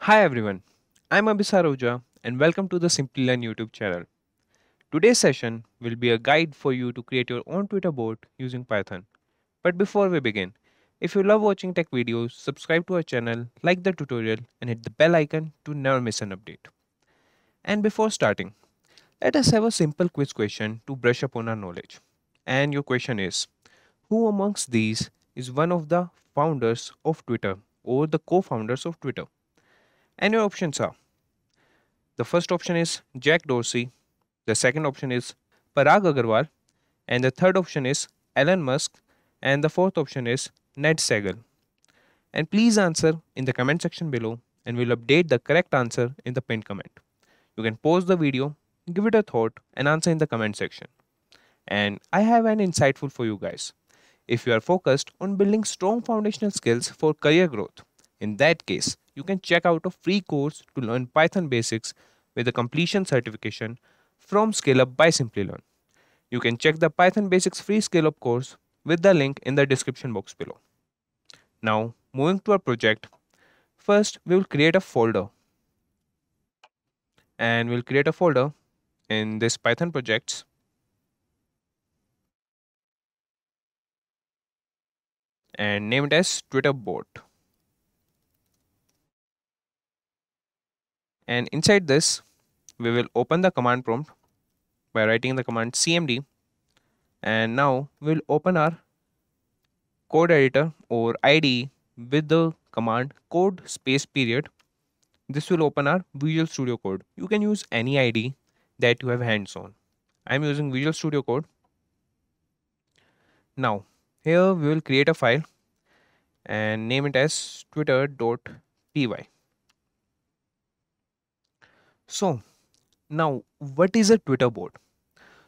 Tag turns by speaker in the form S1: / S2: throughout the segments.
S1: Hi everyone, I'm Abhisar Oja and welcome to the Simplilearn YouTube channel. Today's session will be a guide for you to create your own Twitter bot using Python. But before we begin, if you love watching tech videos, subscribe to our channel, like the tutorial and hit the bell icon to never miss an update. And before starting, let us have a simple quiz question to brush up on our knowledge. And your question is, who amongst these is one of the founders of Twitter or the co-founders of Twitter? And your options are, the first option is Jack Dorsey, the second option is Parag Agarwal, and the third option is Elon Musk, and the fourth option is Ned Segal. And please answer in the comment section below and we'll update the correct answer in the pinned comment. You can pause the video, give it a thought and answer in the comment section. And I have an insightful for you guys. If you are focused on building strong foundational skills for career growth, in that case, you can check out a free course to learn Python basics with a completion certification from Skillup by Simplilearn. You can check the Python Basics free Skillup course with the link in the description box below. Now, moving to our project, first we will create a folder. And we'll create a folder in this Python projects. And name it as Twitter bot. And inside this, we will open the command prompt by writing the command cmd. And now we'll open our code editor or IDE with the command code space period. This will open our Visual Studio Code. You can use any IDE that you have hands on. I'm using Visual Studio Code. Now, here we will create a file and name it as twitter.py. So, now what is a Twitter bot?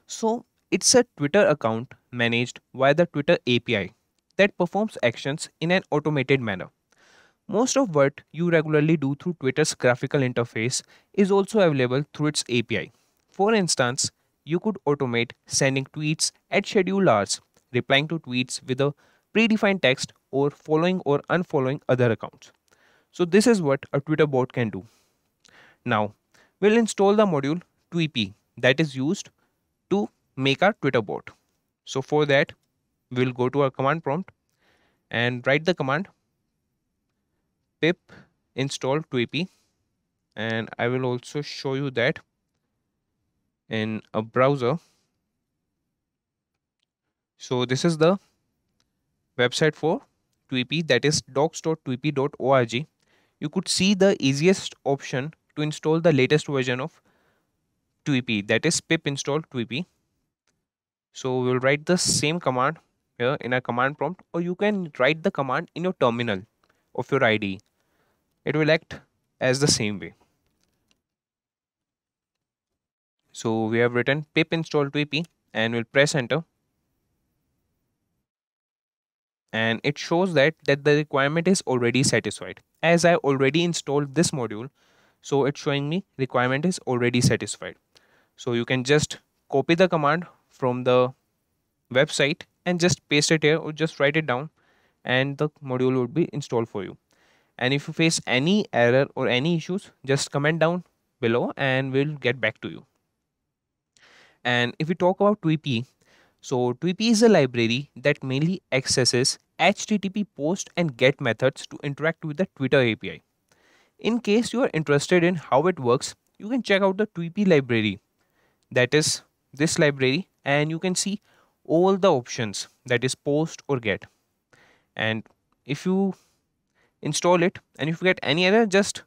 S1: So, it's a Twitter account managed via the Twitter API that performs actions in an automated manner. Most of what you regularly do through Twitter's graphical interface is also available through its API. For instance, you could automate sending tweets at scheduled hours, replying to tweets with a predefined text, or following or unfollowing other accounts. So this is what a Twitter bot can do. Now, we'll install the module Tweepy that is used to make our Twitter bot. So for that, we'll go to our command prompt and write the command pip install Tweepy, and I will also show you that in a browser. So this is the website for Tweepy, that is docs.tweepy.org. You could see the easiest option to install the latest version of Tweepy, that is pip install Tweepy. So we'll write the same command here in a command prompt, or you can write the command in your terminal of your IDE. It will act as the same way. So we have written pip install Tweepy and we'll press enter. And it shows that the requirement is already satisfied. As I already installed this module, so it's showing me requirement is already satisfied. So you can just copy the command from the website and just paste it here, or just write it down, and the module would be installed for you. And if you face any error or any issues, just comment down below and we'll get back to you. And if we talk about Tweepy, so Tweepy is a library that mainly accesses HTTP post and get methods to interact with the Twitter API. In case you are interested in how it works, you can check out the Tweepy library, that is this library, and you can see all the options, that is post or get. And if you install it and if you get any error, just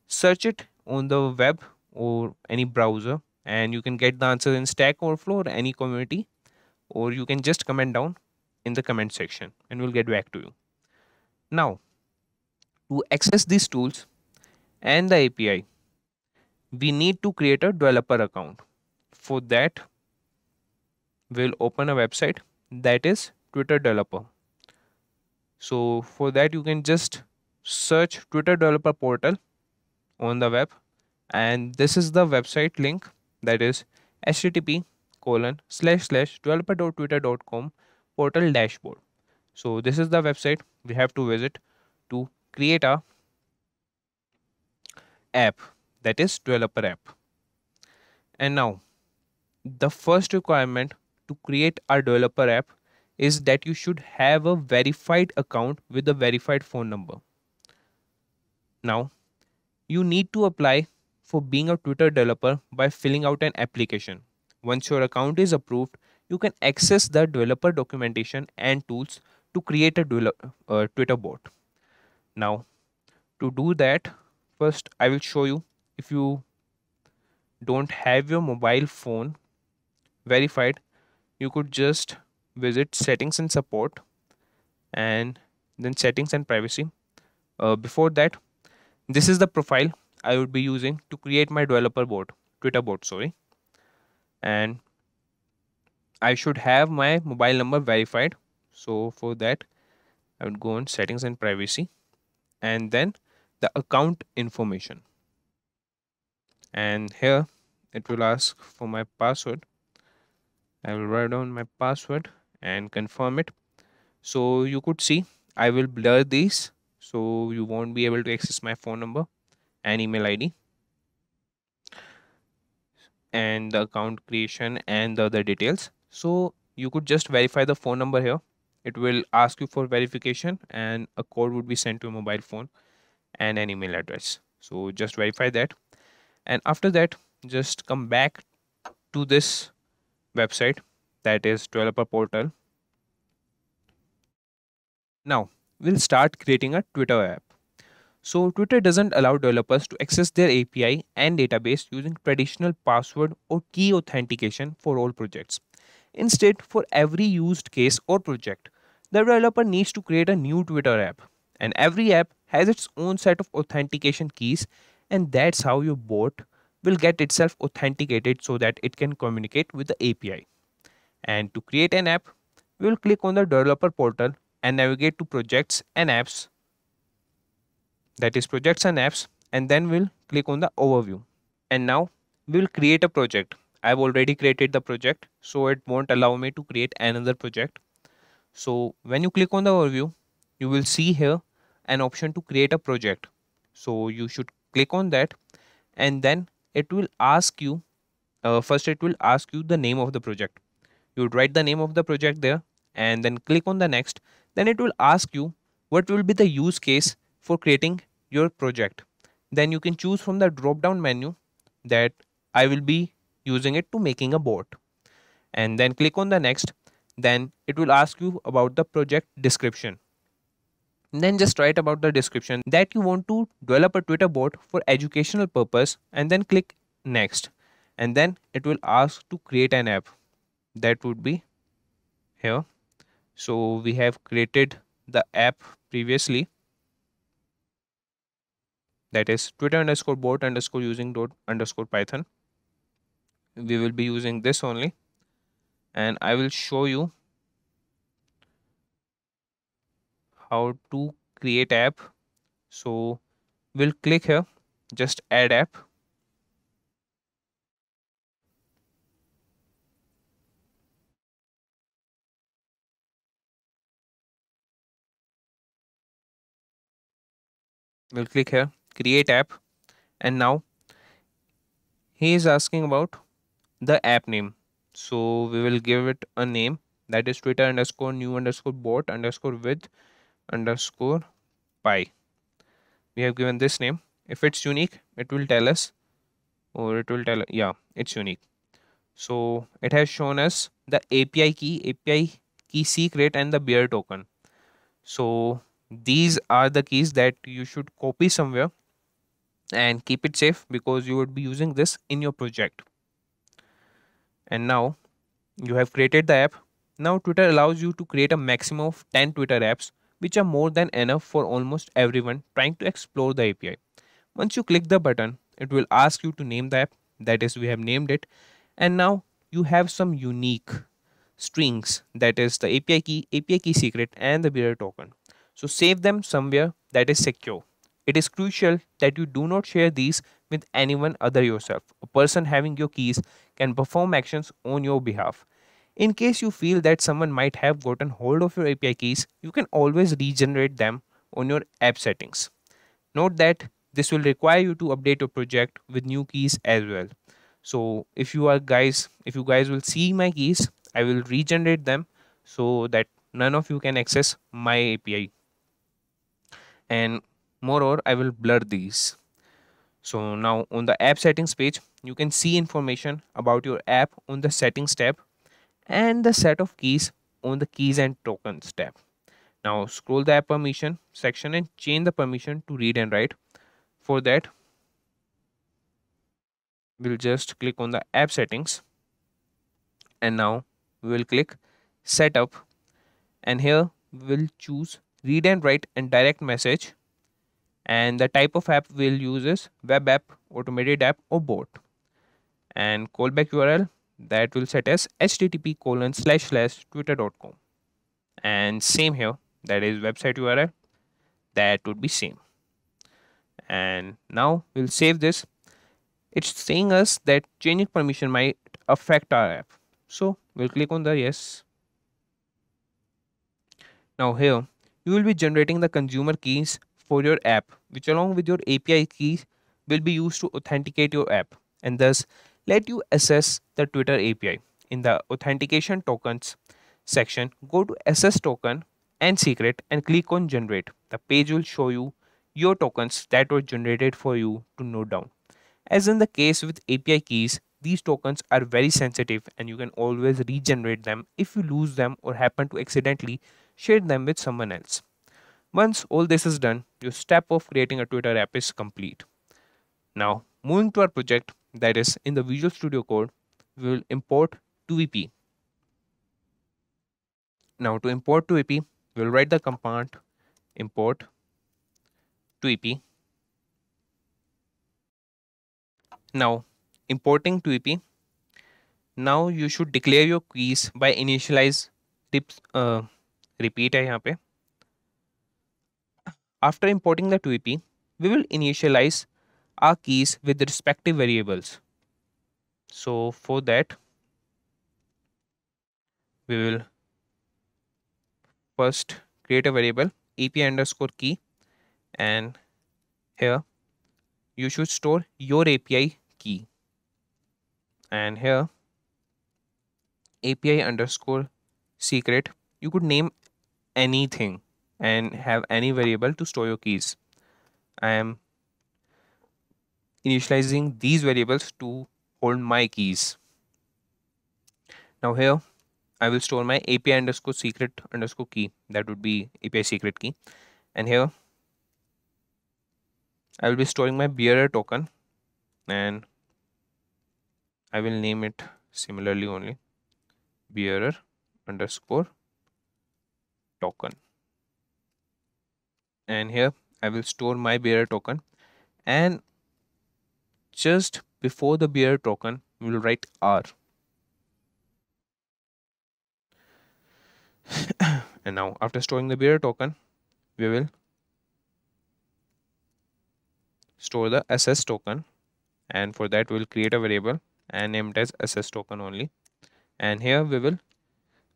S1: search it on the web or any browser and you can get the answer in Stack Overflow or any community, or you can just comment down in the comment section and we'll get back to you. Now, to access these tools and the API, we need to create a developer account. For that, we'll open a website, that is Twitter developer. So for that, you can just search Twitter developer portal on the web, and this is the website link, that is http://developer.twitter.com portal dashboard. So this is the website we have to visit to create a app, that is developer app. And now the first requirement to create a developer app is that you should have a verified account with a verified phone number. Now you need to apply for being a Twitter developer by filling out an application. Once your account is approved, you can access the developer documentation and tools to create a Twitter bot. Now, to do that, first I will show you. If you don't have your mobile phone verified, you could just visit settings and support and then settings and privacy. Before that, this is the profile I would be using to create my developer bot, Twitter bot, sorry. And I should have my mobile number verified. So for that, I would go on settings and privacy and then the account information. And here it will ask for my password. I will write down my password and confirm it. So you could see I will blur these so you won't be able to access my phone number and email ID and the account creation and the other details. So you could just verify the phone number here. It will ask you for verification and a code would be sent to your mobile phone and an email address. So just verify that. And after that, just come back to this website, that is developer portal. Now we'll start creating a Twitter app. So Twitter doesn't allow developers to access their API and database using traditional password or key authentication for all projects. Instead, for every used case or project, the developer needs to create a new Twitter app. And every app has its own set of authentication keys, and that's how your bot will get itself authenticated so that it can communicate with the API. And to create an app, we will click on the developer portal and navigate to projects and apps, that is projects and apps, and then we'll click on the overview. And now we will create a project. I've already created the project, so it won't allow me to create another project. So when you click on the overview, you will see here an option to create a project. So you should click on that and then it will ask you, first it will ask you the name of the project. You would write the name of the project there and then click on the next. Then it will ask you what will be the use case for creating your project. Then you can choose from the drop down menu that I will be using it to making a bot. And then click on the next. Then it will ask you about the project description. Then just write about the description that you want to develop a Twitter bot for educational purpose and then click next. And then it will ask to create an app. That would be here. So we have created the app previously, that is Twitter underscore bot underscore using dot underscore Python. We will be using this only, and I will show you how to create app. So we'll click here, just add app. We'll click here, create app, and now he is asking about the app name. So we will give it a name, that is Twitter underscore new underscore bot underscore with underscore py. We have given this name. If it's unique, it will tell us, or it will tell, yeah, it's unique. So it has shown us the API key secret and the bear token. So these are the keys that you should copy somewhere and keep it safe because you would be using this in your project. And now you have created the app. Now Twitter allows you to create a maximum of 10 Twitter apps, which are more than enough for almost everyone trying to explore the API. Once you click the button, it will ask you to name the app, that is we have named it, and now you have some unique strings, that is the API key secret and the bearer token. So save them somewhere that is secure. It is crucial that you do not share these with anyone other yourself. A person having your keys can perform actions on your behalf. In case you feel that someone might have gotten hold of your API keys, you can always regenerate them on your app settings. Note that this will require you to update your project with new keys as well. So if you guys will see my keys, I will regenerate them so that none of you can access my API. And moreover, I will blur these. So now on the app settings page, you can see information about your app on the settings tab and the set of keys on the keys and tokens tab. Now scroll the app permission section and change the permission to read and write. For that, we'll just click on the app settings, and now we will click setup, and here we'll choose read and write and direct message, and the type of app we'll use is web app, automated app, or bot. And callback URL that will set as http://twitter.com, and same here, that is website URL, that would be same. And now we'll save this. It's saying us that changing permission might affect our app, so we'll click on the yes. Now here you will be generating the consumer keys for your app, which along with your API keys will be used to authenticate your app and thus let you access the Twitter API. In the authentication tokens section, go to access token and secret and click on generate. The page will show you your tokens that were generated for you to note down. As in the case with API keys, these tokens are very sensitive and you can always regenerate them if you lose them or happen to accidentally share them with someone else. Once all this is done, your step of creating a Twitter app is complete. Now, moving to our project, that is in the Visual Studio Code, we will import Tweepy. Now, to import Tweepy, we will write the command import Tweepy. Now, importing Tweepy, now you should declare your keys by initialize repeat है यहाँ पे. After importing the Tweepy, we will initialize our keys with the respective variables. So for that, we will first create a variable API underscore key, and here you should store your API key, and here API underscore secret, you could name anything and have any variable to store your keys. I am initializing these variables to hold my keys. Now here I will store my API underscore secret underscore key, that would be API secret key, and here I will be storing my bearer token, and I will name it similarly only bearer underscore token, and here I will store my bearer token, and just before the bearer token we will write R. And now after storing the bearer token, we will store the SS token, and for that we will create a variable and name it as SS token only, and here we will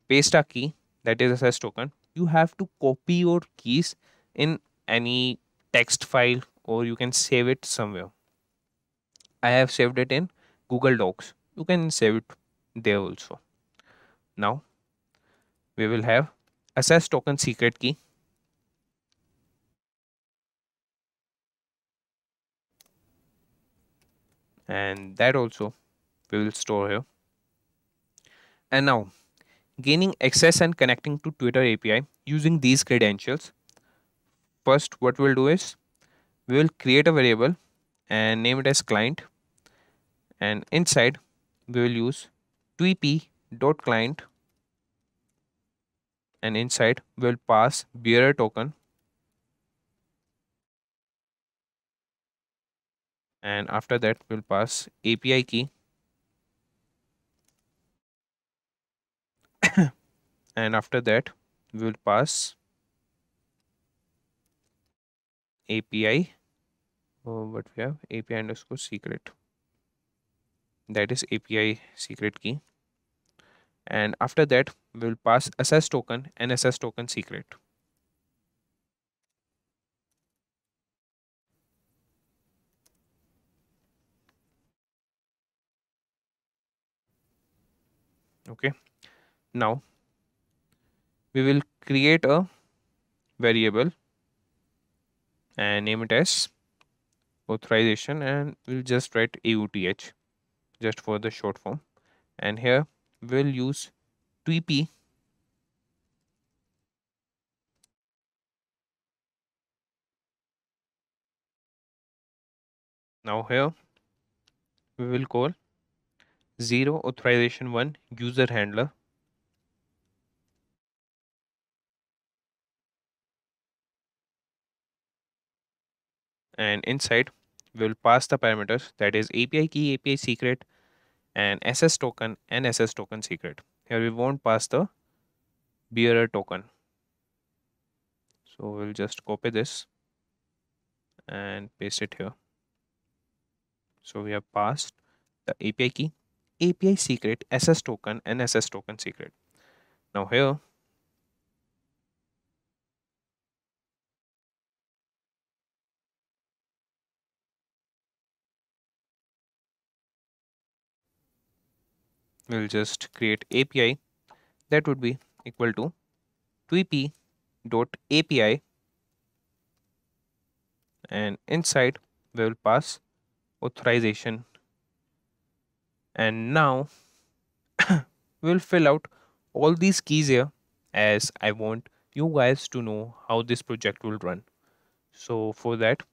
S1: paste a key, that is SS token. You have to copy your keys in any text file or you can save it somewhere. I have saved it in Google Docs. You can save it there also. Now we will have SS token secret key, and that also we will store here. And now gaining access and connecting to Twitter API using these credentials. First, what we'll do is we will create a variable and name it as client, and inside we will use tweepy.client, and inside we'll pass bearer token, and after that we'll pass API key, and after that we will pass API, what we have, API underscore secret, that is API secret key, And after that, we'll pass access token and access token secret. Okay. Now we will create a variable and name it as authorization, and we'll just write AUTH just for the short form. And here we'll use Tweepy. Now here we will call 0 authorization 1 user handler, and inside we'll pass the parameters, that is API key, API secret, and SS token and SS token secret. Here we won't pass the bearer token. So we'll just copy this and paste it here. So we have passed the API key, API secret, SS token, and SS token secret. Now here we'll just create API that would be equal to tweepy.api, and inside we will pass authorization. And now we'll fill out all these keys here, as I want you guys to know how this project will run. So for that,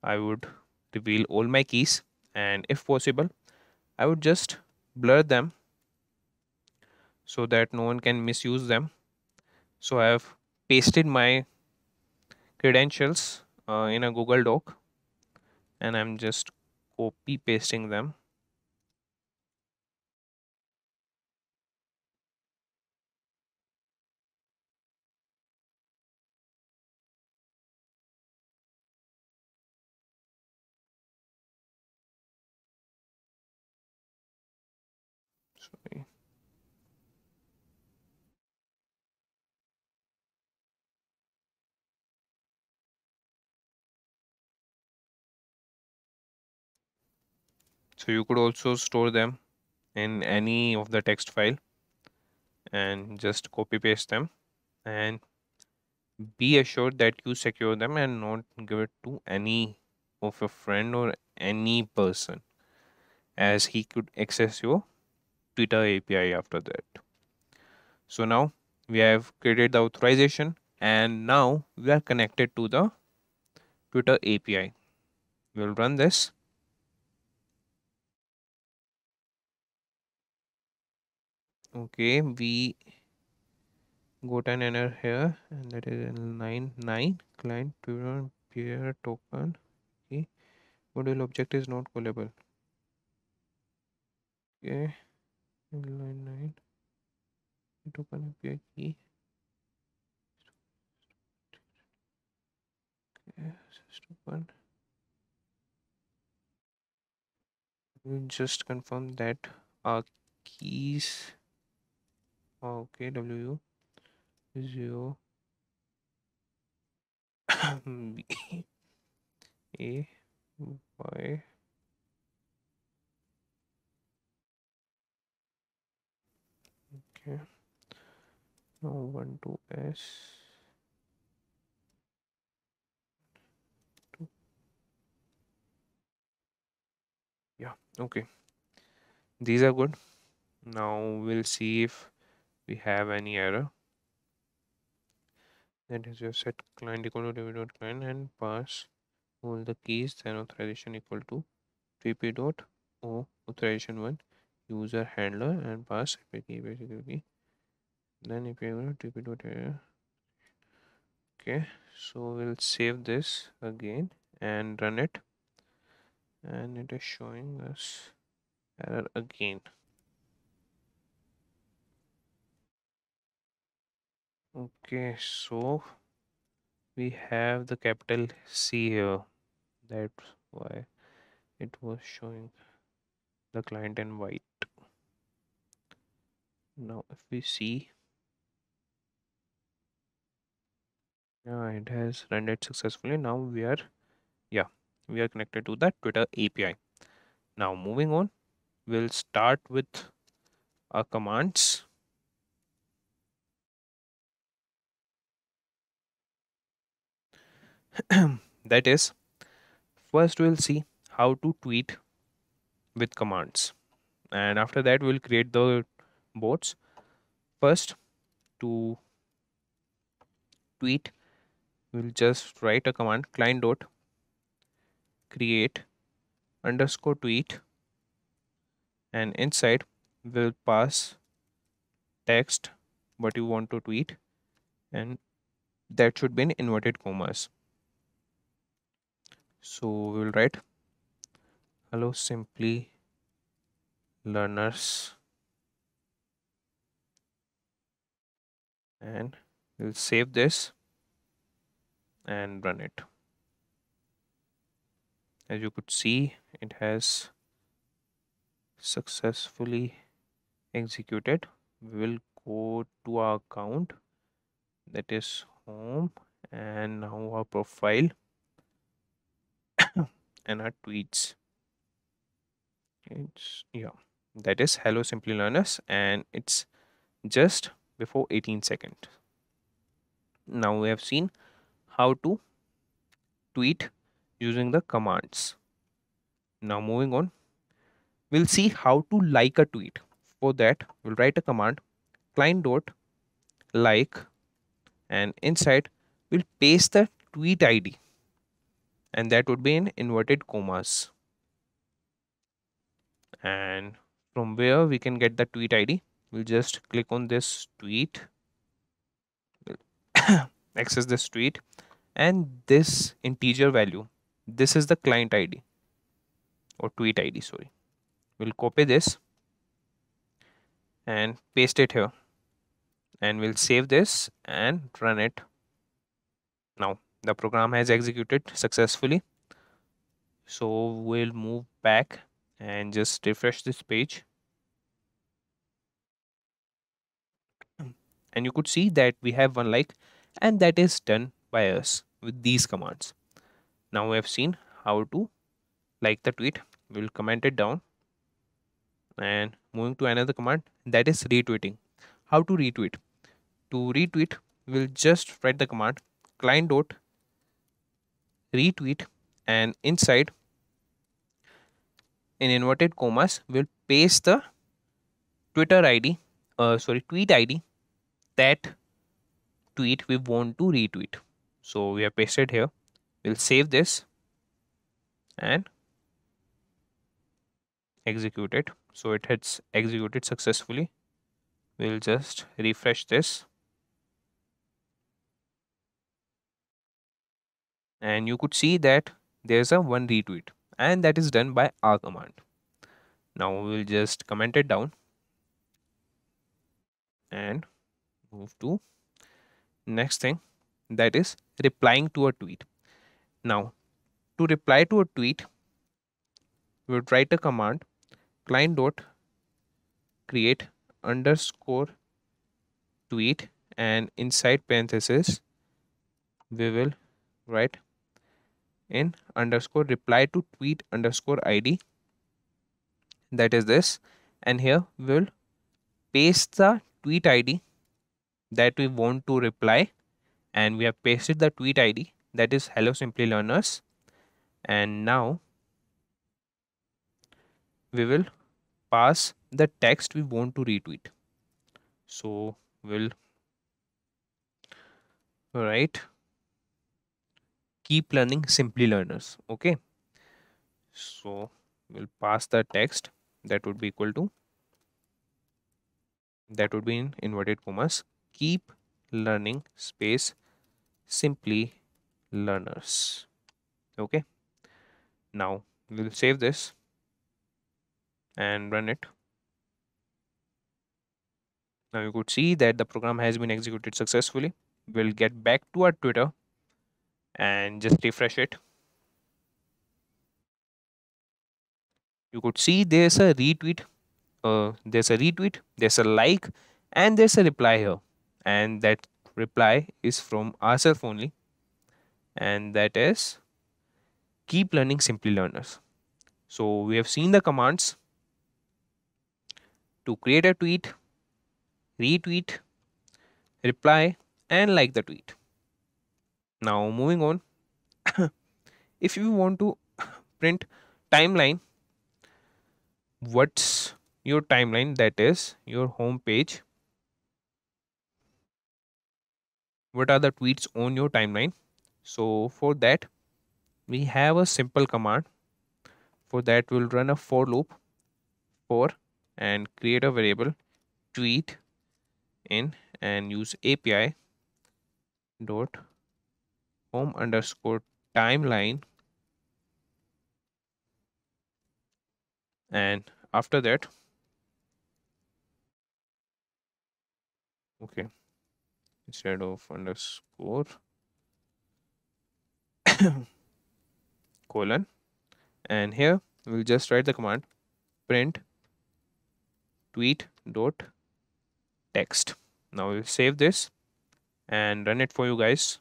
S1: I would reveal all my keys, and if possible, I would just blur them so that no one can misuse them. So I have pasted my credentials in a Google Doc, and I'm just copy pasting them. Sorry. So you could also store them in any of the text file and just copy paste them, and be assured that you secure them and not give it to any of your friend or any person, as he could access your Twitter API after that. So now we have created the authorization, and now we are connected to the Twitter API. We'll run this. Okay, we got an error here, and that is line 9 client Twitter peer token. Okay, module object is not callable. Okay, line 9 token API key. Okay, token. We'll just confirm that our keys. Okay, W 0 B A Y. Okay, now 1 2 S 2. Yeah, okay, these are good. Now we'll see if we have any error. That is, your set client equal to db.client and pass all the keys, then authorization equal to vp dot o authorization 1 user handler, and pass API key basically. Then API equal to vp dot error. Okay, so we'll save this again and run it, and it is showing us error again. Okay, so we have the capital C here. That's why it was showing the client in white. Now if we see, yeah, it has rendered successfully. Now we are, yeah, we are connected to the Twitter API. Now moving on, we'll start with our commands. That is, first we'll see how to tweet with commands, and after that we'll create the bots. First, to tweet, we'll just write a command client dot create underscore tweet, and inside we'll pass text what you want to tweet, and that should be in inverted commas. So we'll write hello simply learners, and we'll save this and run it. As you could see, it has successfully executed. We will go to our account, that is home, and now our profile and our tweets. It's, yeah, that is hello simply learners, and it's just before 18 seconds. Now we have seen how to tweet using the commands. Now moving on, we'll see how to like a tweet. For that, we'll write a command client dot like, and inside we'll paste the tweet ID, and that would be in inverted commas. And from where we can get the tweet ID, we'll just click on this tweet, access this tweet, and this integer value, this is the client ID or tweet ID, sorry. We'll copy this and paste it here, and we'll save this and run it. Now the program has executed successfully, so we'll move back and just refresh this page, and you could see that we have one like, and that is done by us with these commands. Now we have seen how to like the tweet. We'll comment it down, and moving to another command, that is retweeting. How to retweet? To retweet, we'll just write the command client dot retweet, and inside in inverted commas we'll paste the Twitter ID, tweet ID, that tweet we want to retweet. So we have pasted here. We'll save this and execute it. So it has executed successfully. We'll just refresh this, and you could see that there's a one retweet, and that is done by our command. Now we'll just comment it down and move to next thing, that is replying to a tweet. Now to reply to a tweet, we would write a command client dot create underscore tweet, and inside parenthesis we will write in underscore reply to tweet underscore id, that is this, and here we will paste the tweet id that we want to reply, and we have pasted the tweet id, that is hello simply learners. And now we will pass the text we want to retweet. So we'll write keep learning simply learners. Okay, so we'll pass the text that would be equal to, that would be in inverted commas, keep learning space simply learners. Okay, now we'll save this and run it. Now you could see that the program has been executed successfully. We'll get back to our Twitter and just refresh it. You could see there's a retweet there's a retweet, there's a like, and there's a reply here. And that reply is from ourselves only, and that is keep learning simply learners. So we have seen the commands to create a tweet, retweet, reply, and like the tweet. Now moving on, if you want to print timeline, what's your timeline? That is your home page. What are the tweets on your timeline? So for that, we have a simple command. For that, we'll run a for loop for and create a variable tweet in and use API dot home underscore timeline, and after that, okay, instead of underscore colon, and here we'll just write the command print tweet dot text. Now we'll save this and run it for you guys.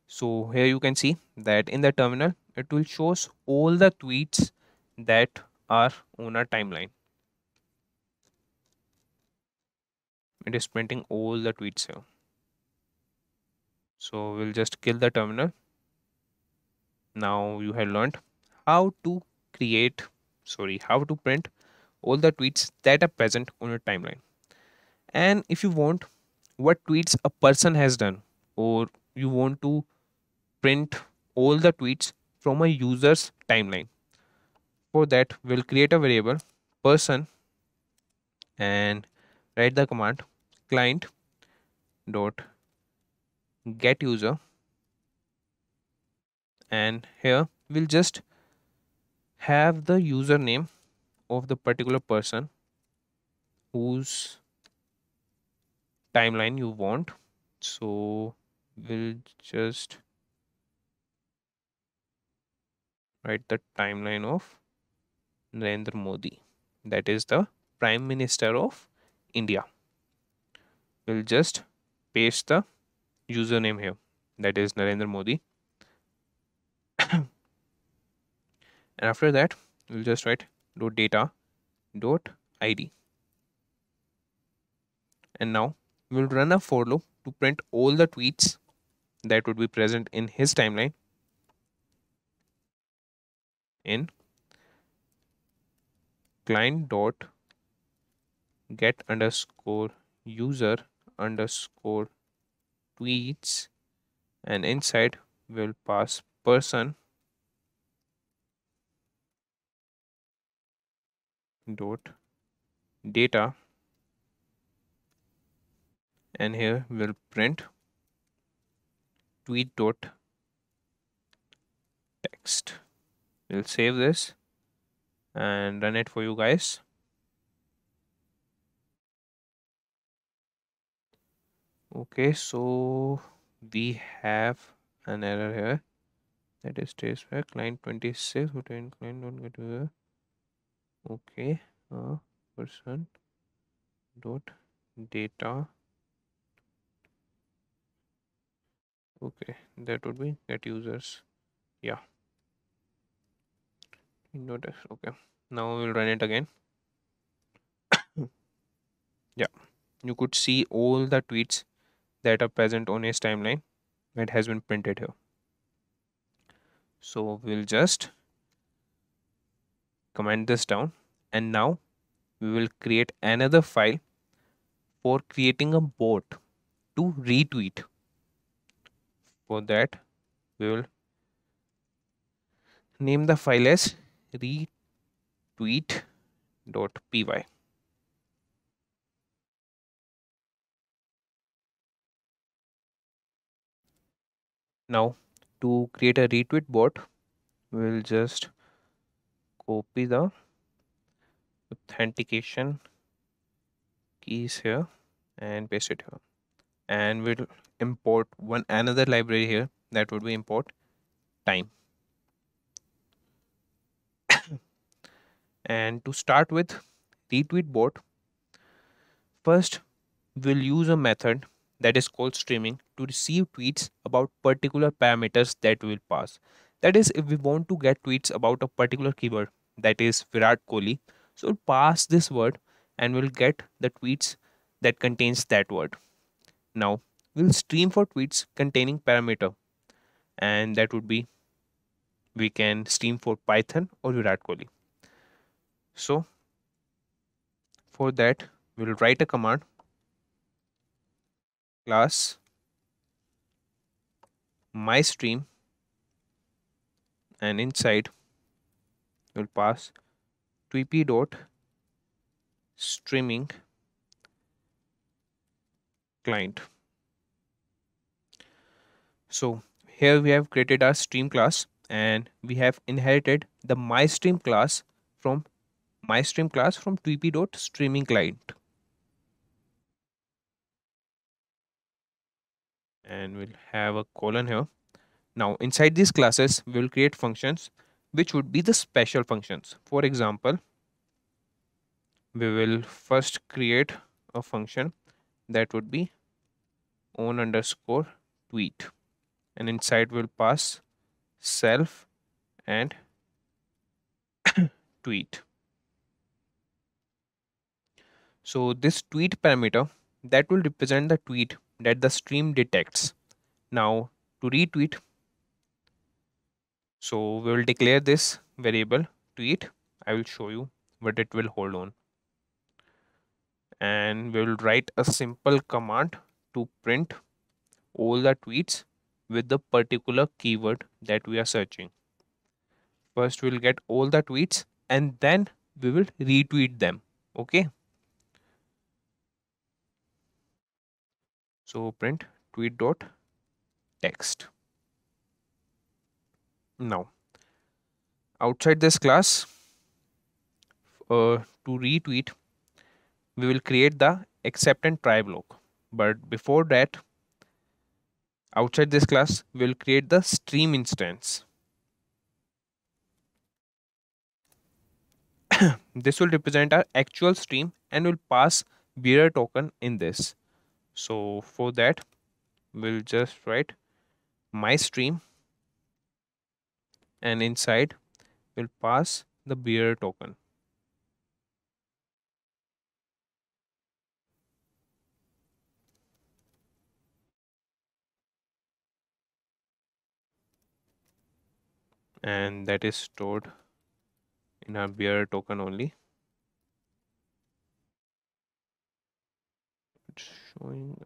S1: So here you can see that in the terminal it will shows all the tweets that are on our timeline. It is printing all the tweets here. So we'll just kill the terminal. Now you have learned how to how to print all the tweets that are present on your timeline. And if you want what tweets a person has done, or you want to print all the tweets from a user's timeline, for that we'll create a variable person and write the command client dot get user, and here we'll just have the username of the particular person whose timeline you want. So we'll just write the timeline of Narendra Modi, that is the Prime Minister of India. We'll just paste the username here, that is Narendra Modi. And after that, we'll just write .data .id. And now we'll run a for loop to print all the tweets that would be present in his timeline in client dot get underscore user underscore tweets, and inside we'll pass person dot data, and here we'll print tweet dot text. We'll save this and run it for you guys. Okay, so we have an error here, that is trace where client 26 between client don't get to okay person dot data. Okay, that would be get users. Yeah. Notice. Okay. Now we'll run it again. Yeah. You could see all the tweets that are present on his timeline that has been printed here. So we'll just comment this down, and now we will create another file for creating a bot to retweet. For that, we will name the file as retweet.py. Now, to create a retweet bot, we'll just copy the authentication keys here and paste it here, and we'll import one another library here, that would be import time. And to start with retweet bot, first we'll use a method that is called streaming to receive tweets about particular parameters that we will pass. That is, if we want to get tweets about a particular keyword, that is Virat Kohli, so we'll pass this word and we'll get the tweets that contains that word. Now we'll stream for tweets containing parameter, and that would be, we can stream for Python or Virat Kohli. So for that we'll write a command class myStream, and inside we'll pass Tweepy dot streaming client. So here we have created our stream class and we have inherited the myStream class from Tweepy dot streaming client, and we'll have a colon here. Now inside these classes we will create functions which would be the special functions. For example, we will first create a function that would be on underscore tweet, and inside we'll pass self and tweet. So this tweet parameter, that will represent the tweet that the stream detects. Now to retweet, so we will declare this variable tweet. I will show you what it will hold on, and we will write a simple command to print all the tweets with the particular keyword that we are searching. First we'll get all the tweets and then we will retweet them. Okay, so print tweet dot text. Now outside this class, to retweet we will create the accept and try block, but before that, outside this class we will create the stream instance. This will represent our actual stream and will pass bearer token in this. So for that we'll just write my stream, and inside we'll pass the bearer token. And that is stored in our bearer token only. It's showing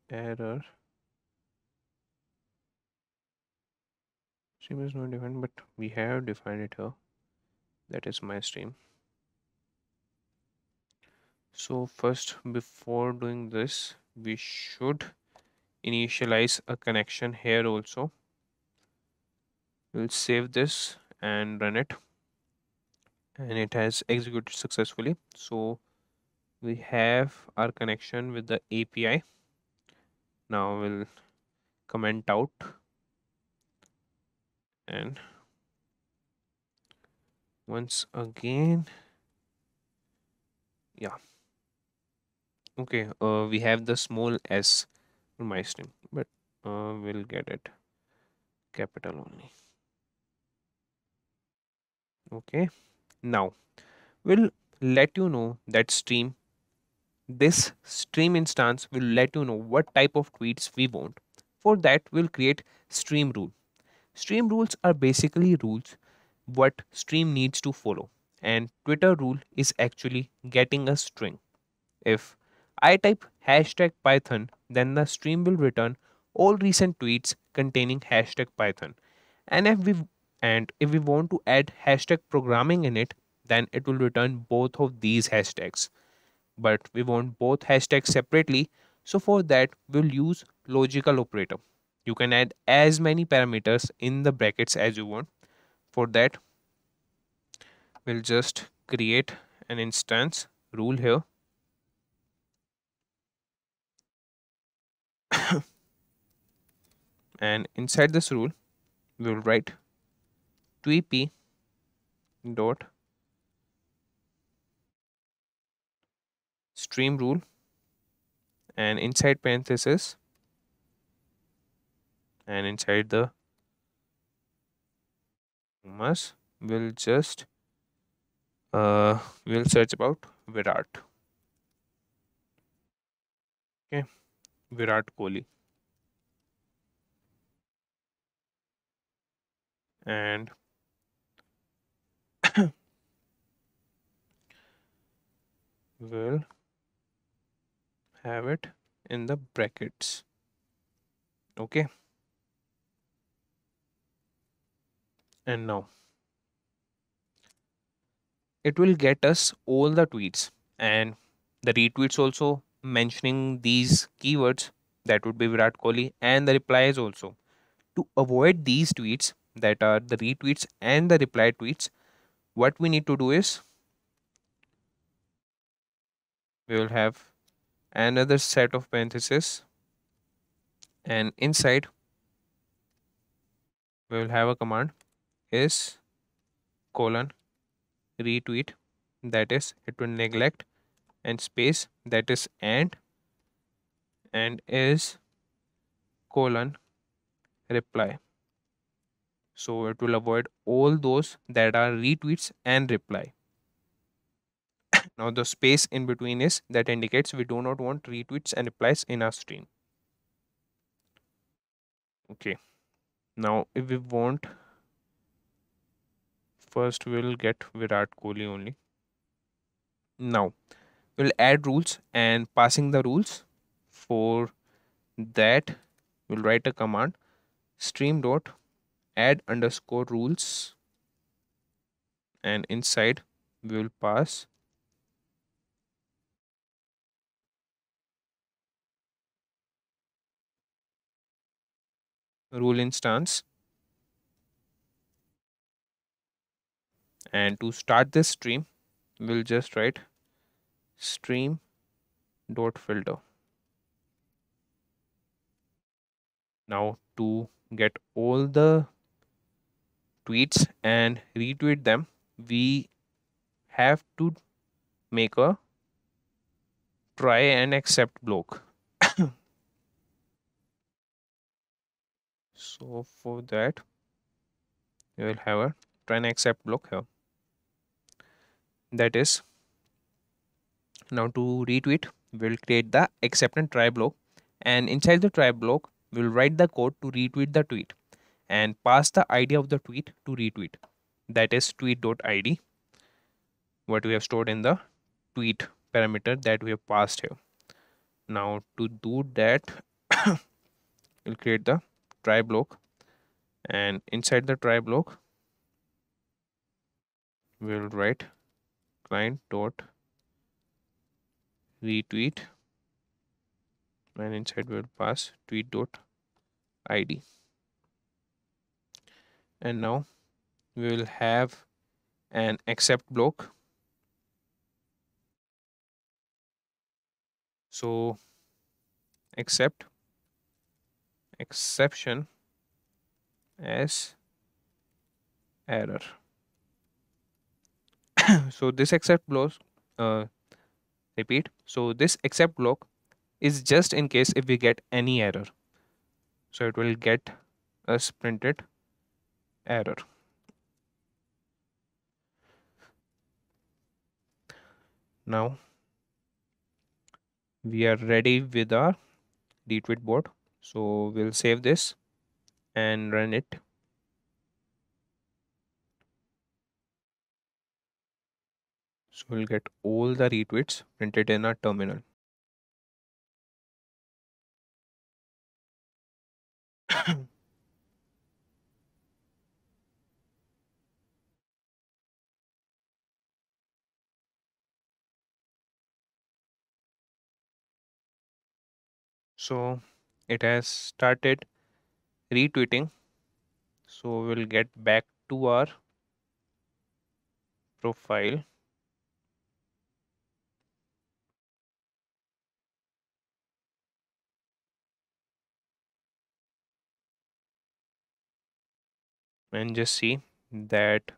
S1: error. Stream is not defined, but we have defined it here. That is my stream. So first, before doing this, we should initialize a connection here also. We'll save this and run it, and it has executed successfully. So we have our connection with the API. Now we'll comment out and once again, yeah, okay, we have the small s for my stream, but we'll get it capital only. Okay, now we'll let you know that this stream instance will let you know what type of tweets we want. For that we'll create stream rule. Stream rules are basically rules what stream needs to follow, and Twitter rule is actually getting a string. If I type hashtag Python, then the stream will return all recent tweets containing hashtag Python. And if we want to add hashtag programming in it, then it will return both of these hashtags. But we want both hashtags separately, so for that we'll use logical operator. You can add as many parameters in the brackets as you want. For that we'll just create an instance rule here. And inside this rule we will write tweepy dot stream rule, and inside parenthesis and inside the commas we'll just we'll search about Virat. Okay, Virat Kohli, and we'll have it in the brackets. Okay, and now it will get us all the tweets and the retweets also mentioning these keywords, that would be Virat Kohli, and the replies also. To avoid these tweets, that are the retweets and the reply tweets, what we need to do is we will have another set of parentheses, and inside we will have a command is colon retweet, that is it will neglect, and space, that is and is colon reply. So it will avoid all those that are retweets and reply. Now the space in between is that indicates we do not want retweets and replies in our stream. Okay, now if we want, first we'll get Virat Kohli only. Now we'll add rules, and passing the rules for that we'll write a command stream dot add underscore rules, and inside we will pass rule instance, and to start this stream we'll just write stream dot filter. Now to get all the tweets and retweet them, we have to make a try and accept block. So for that we will have a try and accept block here. That is, now to retweet we'll create the accept and try block, and inside the try block we'll write the code to retweet the tweet and pass the ID of the tweet to retweet, that is tweet.id, what we have stored in the tweet parameter that we have passed here. Now to do that we'll create the try block, and inside the try block we'll write client dot retweet, and inside we'll pass tweet dot id, and now we will have an accept block. So accept exception as error. So this accept block, uh, repeat, so this accept block is just in case if we get any error, so it will get us printed error. Now we are ready with our retweet bot, so we'll save this and run it. So we'll get all the retweets printed in our terminal. So it has started retweeting. So we'll get back to our profile. And just see that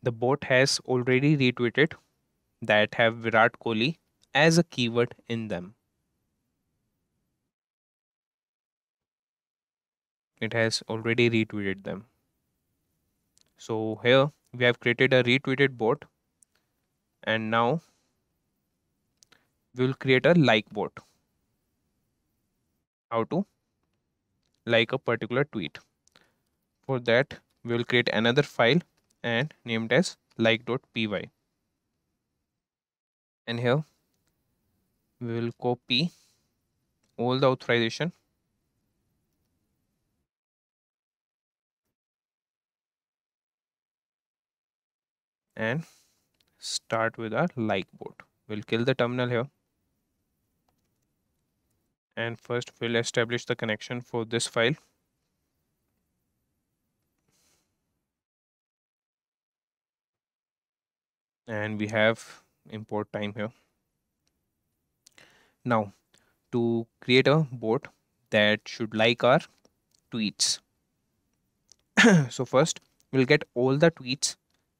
S1: The bot has already retweeted that have Virat Kohli as a keyword in them. It has already retweeted them. So here we have created a retweeted bot, and now we will create a like bot. How to like a particular tweet? For that, we will create another file and name it as like.py. And here we will copy all the authorization and start with our like bot. We'll kill the terminal here, and first we'll establish the connection for this file. And we have import time here. Now to create a bot that should like our tweets. So first we'll get all the tweets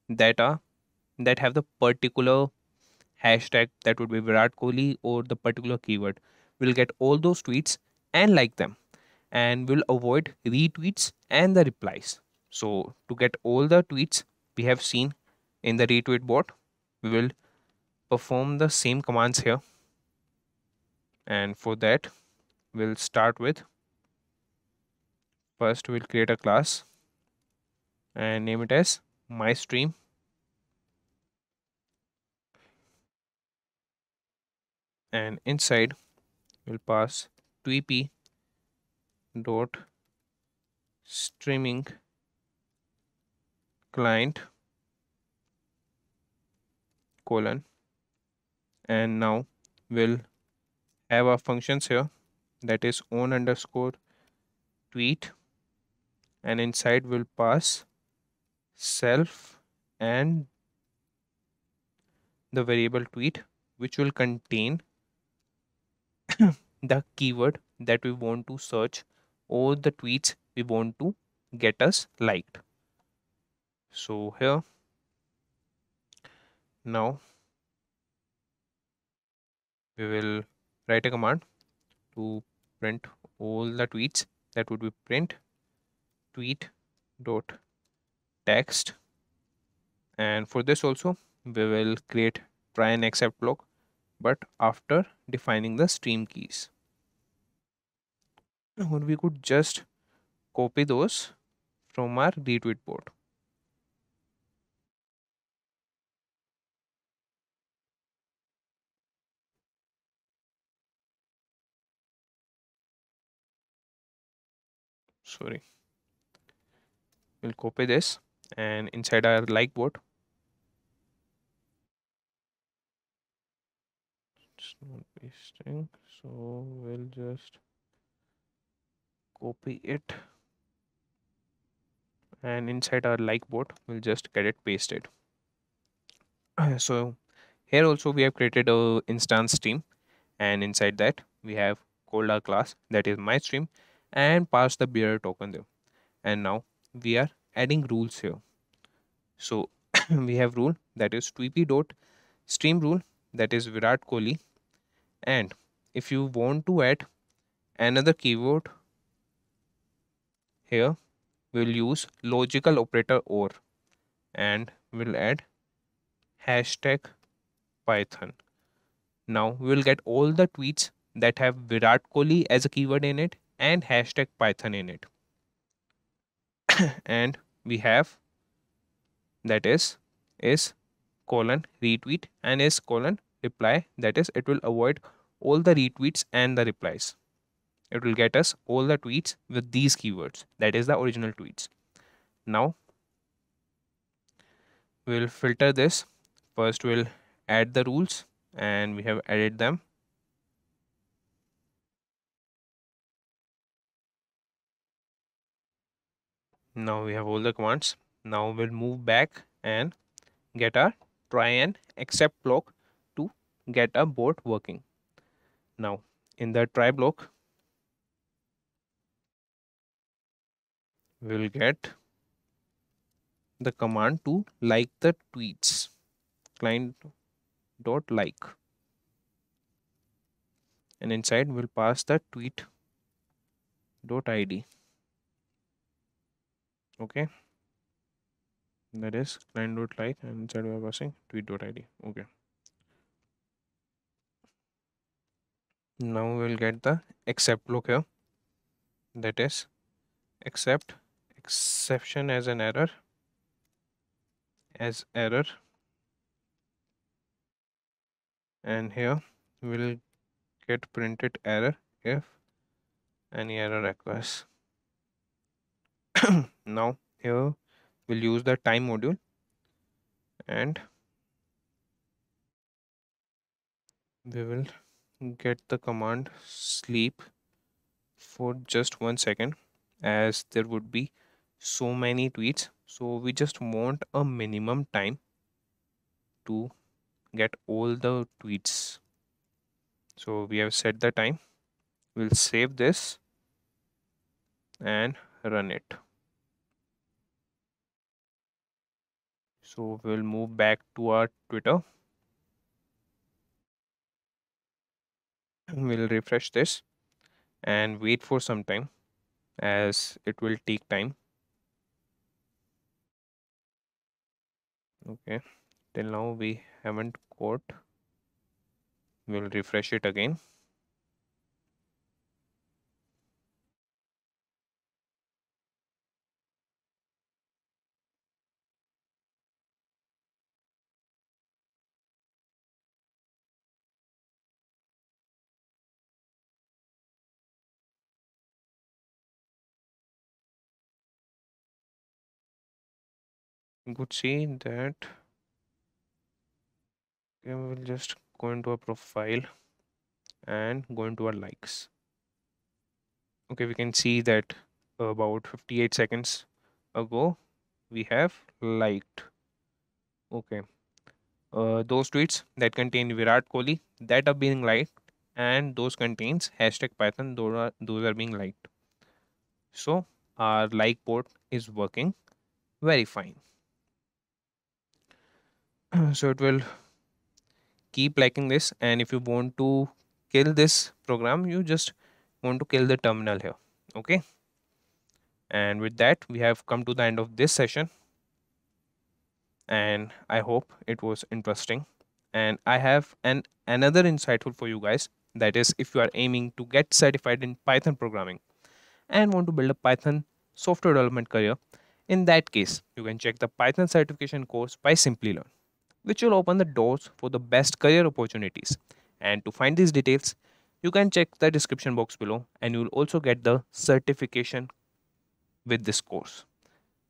S1: that have the particular hashtag, that would be Virat Kohli or the particular keyword. We'll get all those tweets and like them, and we'll avoid retweets and the replies. So to get all the tweets we have seen in the retweet bot, we will perform the same commands here. And for that, we'll start with, first we'll create a class and name it as my stream, and inside we'll pass Tweepy dot streaming client colon, and now we'll have our functions here, that is on underscore tweet, and inside we'll pass self and the variable tweet, which will contain the keyword that we want to search or the tweets we want to get us liked. So here now we will write a command to print all the tweets, that would be print tweet dot text, and for this also we will create try and accept block, but after defining the stream keys. Or we could just copy those from our retweet board. Sorry, we'll copy this, and inside our like board, it's not pasting, so we'll just copy it, and inside our like board we'll just get it pasted. So here also we have created a instance stream, and inside that we have called our class, that is my stream, and passed the bearer token there. And now we are adding rules here. So we have rule, that is Tweepy dot stream rule, that is Virat Kohli, and if you want to add another keyword here, we'll use logical operator or, and we'll add hashtag Python. Now we will get all the tweets that have Virat Kohli as a keyword in it and hashtag Python in it. And we have, that is colon retweet and is colon reply, that is it will avoid all the retweets and the replies. It will get us all the tweets with these keywords, that is the original tweets. Now we'll filter this. First we'll add the rules, and we have added them. Now we have all the commands. Now we'll move back and get our try and accept block to get a bot working. Now in the try block, we'll get the command to like the tweets. Client.like, and inside we'll pass the tweet.id. Okay, that is client.like, and inside we are passing tweet.id. Okay, now we'll get the except block here, that is except exception as an error, and here we'll get printed error if any error occurs. Now here we'll use the time module, and we will get the command sleep for just 1 second, as there would be so many tweets, so we just want a minimum time to get all the tweets. So we have set the time. We'll save this and run it. So we'll move back to our Twitter. We'll refresh this and wait for some time, as it will take time. Okay, till now we haven't got. We'll refresh it again. You could see that. Okay, we'll just go into our profile and go into our likes. Okay, we can see that about 58 seconds ago we have liked. Okay, those tweets that contain Virat Kohli, that are being liked, and those contains hashtag Python, those are being liked. So our like bot is working very fine. So it will keep liking this, and if you want to kill this program, you just want to kill the terminal here. Okay, and with that we have come to the end of this session, and I hope it was interesting. And I have another insightful for you guys, that is, if you are aiming to get certified in Python programming and want to build a Python software development career, in that case you can check the Python certification course by Simplilearn, which will open the doors for the best career opportunities. And to find these details, you can check the description box below, and you will also get the certification with this course.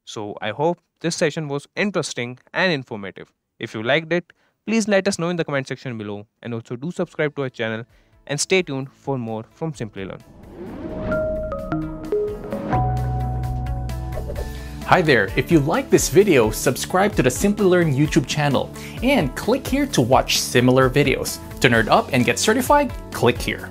S1: So I hope this session was interesting and informative. If you liked it, please let us know in the comment section below, and also do subscribe to our channel and stay tuned for more from Simplilearn.
S2: Hi there, if you like this video, subscribe to the Simplilearn YouTube channel and click here to watch similar videos. To nerd up and get certified, click here.